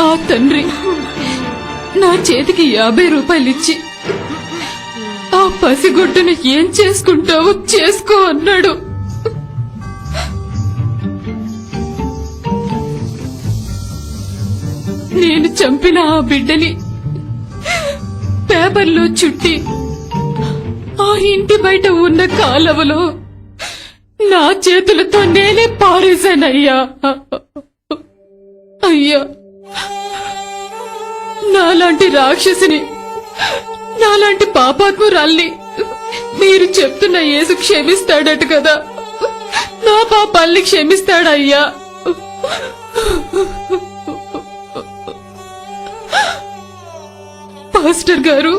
ఆ తండ్రి నా చేతికి 50 రూపాయలిచ్చి ఆ పసిగుడ్డును ఏం చేసుకుంటావో చేసుకో అన్నాడు. నేను చంపిన ఆ బిడ్డని పేపర్లో చుట్టి ఆ ఇంటి బయట ఉన్న కాలవలో నా చేతులతో నేనే పారేశానయ్యా. అయ్యా, నాలాంటి రాక్షసిని, నాలాంటి పాపాత్మురాల్ని మీరు చెప్తున్న యేసు క్షమిస్తాడట కదా, నా పాపాల్ని క్షమిస్తాడయ్యా. పాస్టర్ గారు,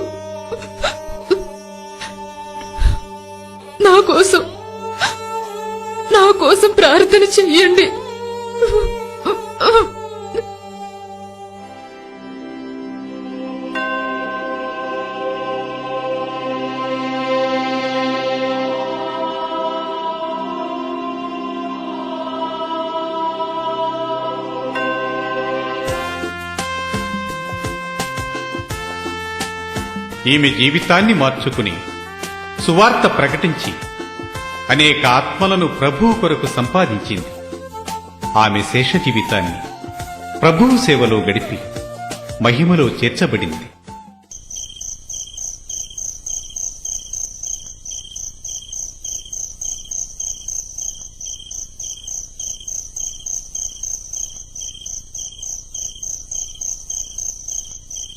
నా కోసం ప్రార్థన చెయ్యండి. ఈమె జీవితాన్ని మార్చుకుని సువార్త ప్రకటించి అనేక ఆత్మలను ప్రభువు కొరకు సంపాదించింది. ఆమె శేష జీవితాన్ని ప్రభువు సేవలో గడిపి మహిమలో చేర్చబడింది.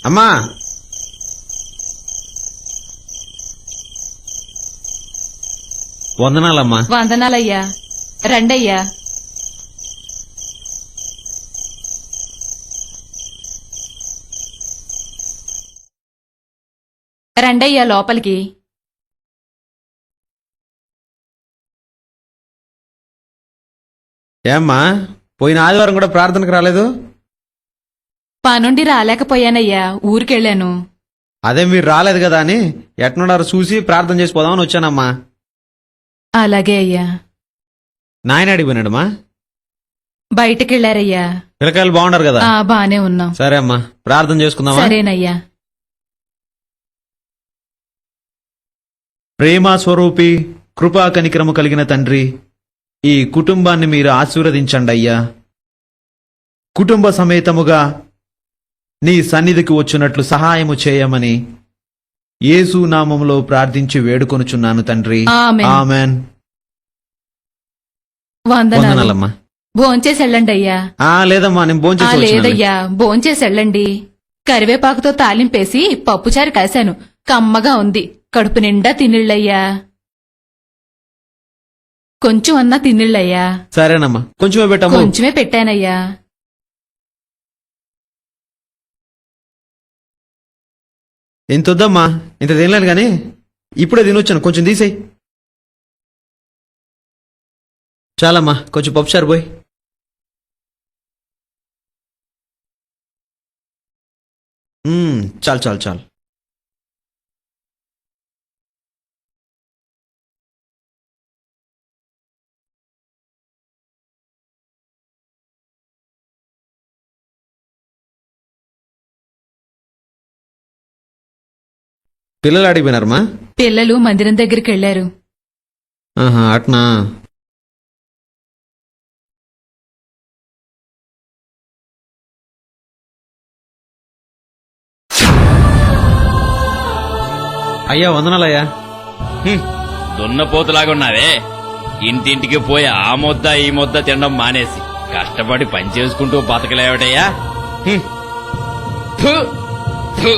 అమ్మా, వందనాలమ్మా. వందనాలయ్యా. రండయ్యా. రండయ్యా లోపలికి. ఏమ్మా, పోయిన ఆదివారం కూడా ప్రార్థనకు రాలేదు? పనుండి రాలేకపోయానయ్యా, ఊరికెళ్ళాను. అదే మీరు రాలేదు కదా అని ఎట్నున్నారో చూసి ప్రార్థన చేసి పోదామని వచ్చానమ్మా. అలాగే అయ్యా. నాయన అడిగిపోయినాడమ్మా. బయటకెళ్లారయ్యా. పిల్లకాయలు బాగుండారు కదా? బానే ఉన్నాం. సరే అమ్మా, ప్రార్థన చేసుకుందామా? సరేనయ్యా. ప్రేమ స్వరూపి, కృపా కనికరము కలిగిన తండ్రి, ఈ కుటుంబాన్ని మీరు ఆశీర్వదించండి అయ్యా. కుటుంబ సమేతముగా నీ సన్నిధికి వచ్చినట్లు సహాయము చేయమని యేసు నామములో ప్రార్థించి వేడుకొనుచున్నాను తండ్రి. ఆమేన్. ఆమేన్. వందనాలు. వందనాలమ్మా. భోంచేసి వెళ్ళండి అయ్యా. లేదమ్మా, నేను భోంచేసి వచ్చానులే. లేదయ్యా, భోంచేసి వెళ్ళండి. కరివేపాకుతో తాలింపేసి పప్పుచారు కాశాను, కమ్మగా ఉంది. కడుపు నిండా తినిళ్ళయ్యా. కొంచెం అన్నా తినిళ్ళయ్యా. సరేనమ్మా, కొంచెమే పెట్టమ్మా. కొంచెమే పెట్టానయ్యా. ఇంత వద్దమ్మా, ఇంత తినలేను గాని ఇప్పుడే తినొచ్చాను, కొంచెం తీసేయి. చాలమ్మా, కొంచెం పప్పుచారు పోయి. చాలు చాలు చాలు. పిల్లలు అడిగిపోయినారమ్మా? పిల్లలు మందిరం దగ్గరికి వెళ్లారు. అట్నా. అయ్యా వందనాలయ్యా. దున్నపోతులాగా ఉన్నావే. ఇంటింటికి పోయి ఆ ముద్ద ఈ ముద్ద తినడం మానేసి కష్టపడి పని చేసుకుంటూ బతకలేవటయ్యా. థు, థు.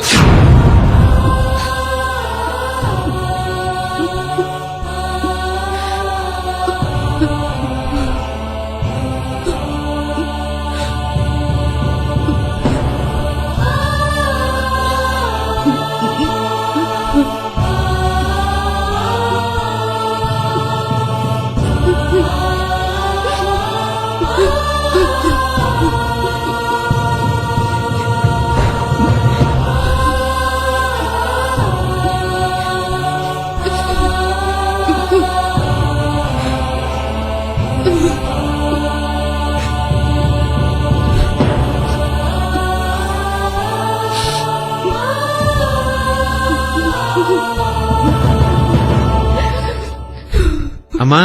అమ్మా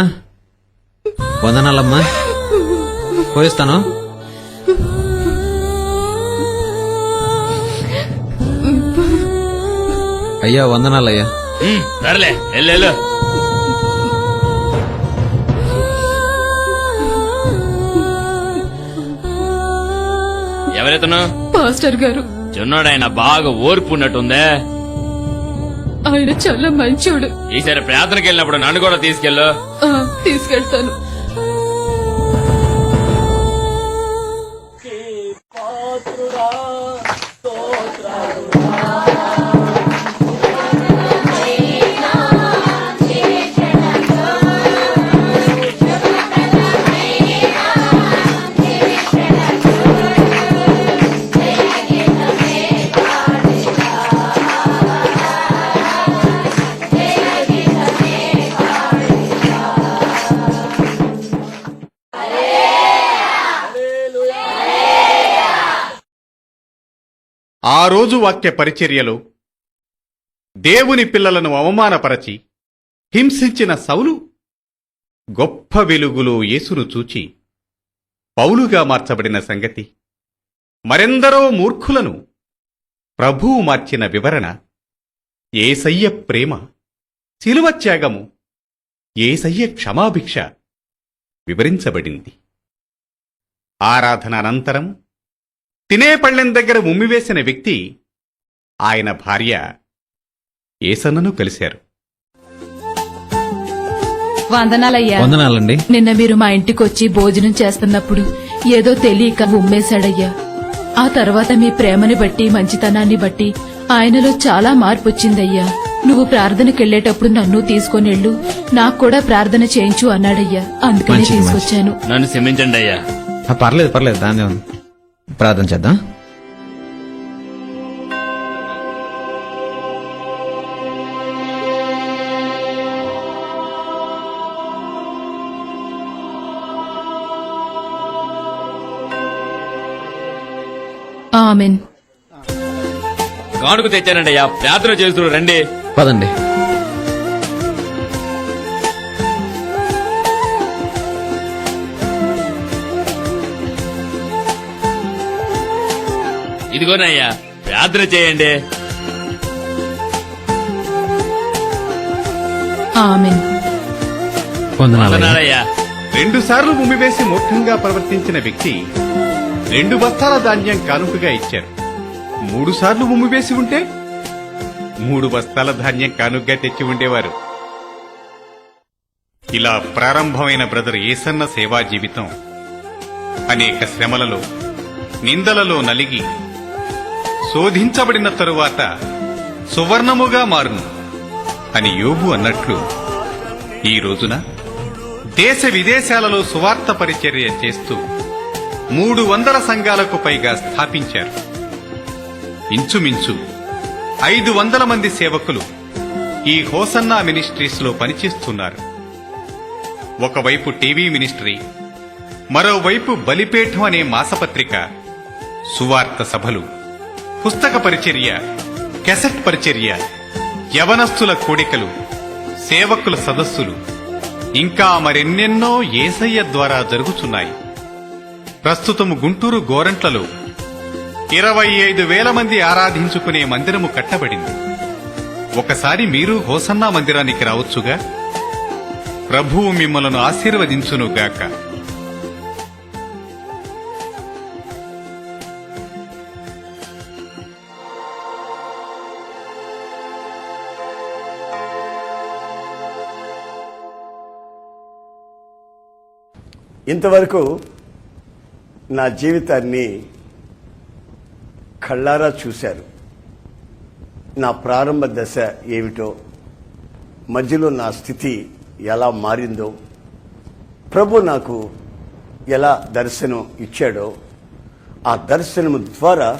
వందనాలమ్మా, పోయిస్తాను. అయ్యా వందనాలయ్యా. సర్లే వెళ్ళు. ఎవరెతను? పాస్టర్ గారు. చిన్నోడాయన బాగా ఓర్పు ఉన్నట్టుందే. ఆయన చాలా మంచోడు. ఈసారి ప్రార్థనకి వెళ్ళినప్పుడు నన్ను కూడా తీసుకెళ్ళు. తీసుకెళ్తాను. ఆ రోజు వాక్య పరిచర్యలో దేవుని పిల్లలను అవమానపరచి హింసించిన సౌలు గొప్ప వెలుగులో యేసును చూచి పౌలుగా మార్చబడిన సంగతి, మరెందరో మూర్ఖులను ప్రభువు మార్చిన వివరణ, యేసయ్య ప్రేమ, శిలువ త్యాగము, యేసయ్య క్షమాభిక్ష వివరించబడింది. ఆరాధన అనంతరం తినే పళ్ళెం దగ్గర ఉమ్మివేసిన వ్యక్తి ఆయన భార్య యేసన్నను కలిశారు. వందనాలయ్యా. వందనాలండి. నిన్న మీరు మా ఇంటికొచ్చి భోజనం చేస్తున్నప్పుడు ఏదో తెలియక ఉమ్మేశాడయ్యా. ఆ తర్వాత మీ ప్రేమని బట్టి మంచితనాన్ని బట్టి ఆయనలో చాలా మార్పు వచ్చిందయ్యా. నువ్వు ప్రార్థనకెళ్లేటప్పుడు నన్ను తీసుకొనిళ్ళు, నాకు కూడా ప్రార్థన చేయించు అన్నాడయ్యా. అందుకని మంచిది, తీసుకొచ్చాను. నన్ను క్షమించండి అయ్యా. పర్లేదు పర్లేదు, దాన్ని ఉంది. ప్రార్థన చేద్దాం. ఆమెన్. కానుక తెచ్చానండి అయ్యా, ప్రార్థన చేస్తున్నారు రండి. పదండి. ఇదిగోనయ్యా ప్రార్థన చేయండి. ఆమెన్. వందనాలయ్యా. 2 సార్లు ఉమ్మివేసి మూర్ఖంగా ప్రవర్తించిన వ్యక్తి 2 బస్తాల ధాన్యం కానుకగా ఇచ్చారు. 3 సార్లు ఉమ్మివేసి ఉంటే 3 బస్తాల ధాన్యం కానుకగా తెచ్చి ఉండేవారు. ఇలా ప్రారంభమైన బ్రదర్ ఏసన్న సేవా జీవితం అనేక శ్రమలలో, నిందలలో నలిగి శోధించబడిన తరువాత సువర్ణముగా మారును అని యోబు అన్నట్లు ఈ రోజున దేశ విదేశాలలో సువార్త పరిచర్య చేస్తూ 300 సంఘాలకు పైగా స్థాపించారు. ఇంచుమించు 500 మంది సేవకులు ఈ హోసన్నా మినిస్ట్రీస్ లో పనిచేస్తున్నారు. ఒకవైపు టీవీ మినిస్ట్రీ, మరోవైపు బలిపీఠం అనే మాసపత్రిక, సువార్త సభలు, పుస్తక పరిచర్య, క్యాసెట్ పరిచర్య, యవనస్తుల కూడికలు, సేవకుల సదస్సులు, ఇంకా మరెన్నెన్నో యేసయ్య ద్వారా జరుగుతున్నాయి. ప్రస్తుతము గుంటూరు గోరంట్లలో 25,000 మంది ఆరాధించుకునే మందిరము కట్టబడింది. ఒకసారి మీరు హోసన్నా మందిరానికి రావచ్చుగా. ప్రభువు మిమ్మలను ఆశీర్వదించునుగాక. ఇంతవరకు నా జీవితాన్ని కళ్ళారా చూశారు. నా ప్రారంభ దశ ఏమిటో, మధ్యలో నా స్థితి ఎలా మారిందో, ప్రభు నాకు ఎలా దర్శనం ఇచ్చాడో, ఆ దర్శనం ద్వారా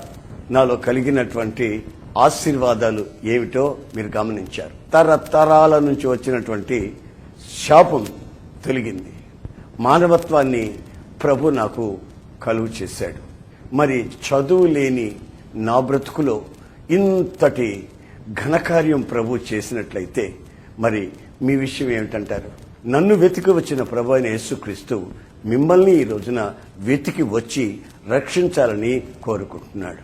నాలో కలిగినటువంటి ఆశీర్వాదాలు ఏమిటో మీరు గమనించారు. తరతరాల నుంచి వచ్చినటువంటి శాపం తొలగింది. మానవత్వాన్ని ప్రభు నాకు కలుగు చేశాడు. మరి చదువు లేని నా బ్రతుకులో ఇంతటి ఘనకార్యం ప్రభు చేసినట్లయితే మరి మీ విషయం ఏమిటంటారు? నన్ను వెతికి వచ్చిన ప్రభు అయిన యేసుక్రీస్తు మిమ్మల్ని ఈ రోజున వెతికి వచ్చి రక్షించాలని కోరుకుంటున్నాడు.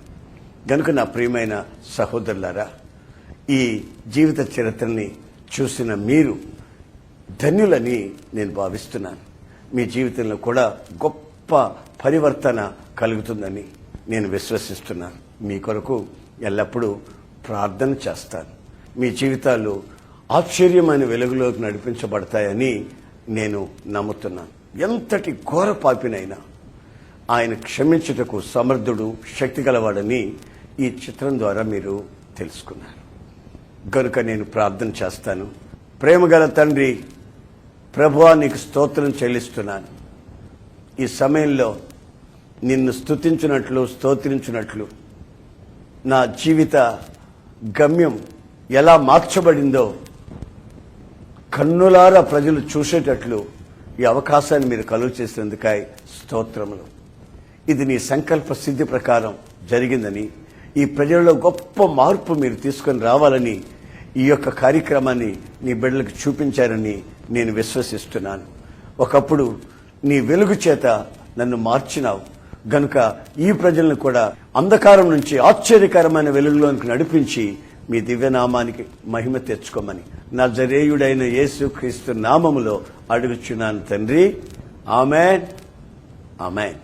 గనుక నా ప్రియమైన సహోదరులారా, ఈ జీవిత చరిత్రని చూసిన మీరు ధన్యులని నేను భావిస్తున్నాను. మీ జీవితంలో కూడా గొప్ప పరివర్తన కలుగుతుందని నేను విశ్వసిస్తున్నాను. మీ కొరకు ఎల్లప్పుడూ ప్రార్థన చేస్తాను. మీ జీవితాలు ఆశ్చర్యమైన వెలుగులోకి నడిపించబడతాయని నేను నమ్ముతున్నాను. ఎంతటి ఘోర పాపినైనా ఆయన క్షమించుటకు సమర్థుడు, శక్తి గలవాడని ఈ చిత్రం ద్వారా మీరు తెలుసుకున్నారు. గనుక నేను ప్రార్థన చేస్తాను. ప్రేమగల తండ్రి, ప్రభువా, నీకు స్తోత్రం చెల్లిస్తున్నాను. ఈ సమయంలో నిన్ను స్తుతించినట్లు, స్తోత్రించినట్లు నా జీవిత గమ్యం ఎలా మార్చబడిందో కన్నులారా ప్రజలు చూసేటట్లు ఈ అవకాశాన్ని మీరు కలుగు చేసినందుకై స్తోత్రములు. ఇది నీ సంకల్ప సిద్ధి ప్రకారం జరిగిందని, ఈ ప్రజలలో గొప్ప మార్పు మీరు తీసుకొని రావాలని ఈ యొక్క కార్యక్రమాన్ని నీ బిడ్డలకు చూపించారని నేను విశ్వసిస్తున్నాను. ఒకప్పుడు నీ వెలుగు చేత నన్ను మార్చినావు గనుక ఈ ప్రజలను కూడా అంధకారం నుంచి ఆశ్చర్యకరమైన వెలుగులోనికి నడిపించి మీ దివ్యనామానికి మహిమ తెచ్చుకోమని నజరేయుడైన యేసుక్రీస్తు నామములో అడుగుచున్నాను తండ్రి. ఆమేన్, ఆమేన్.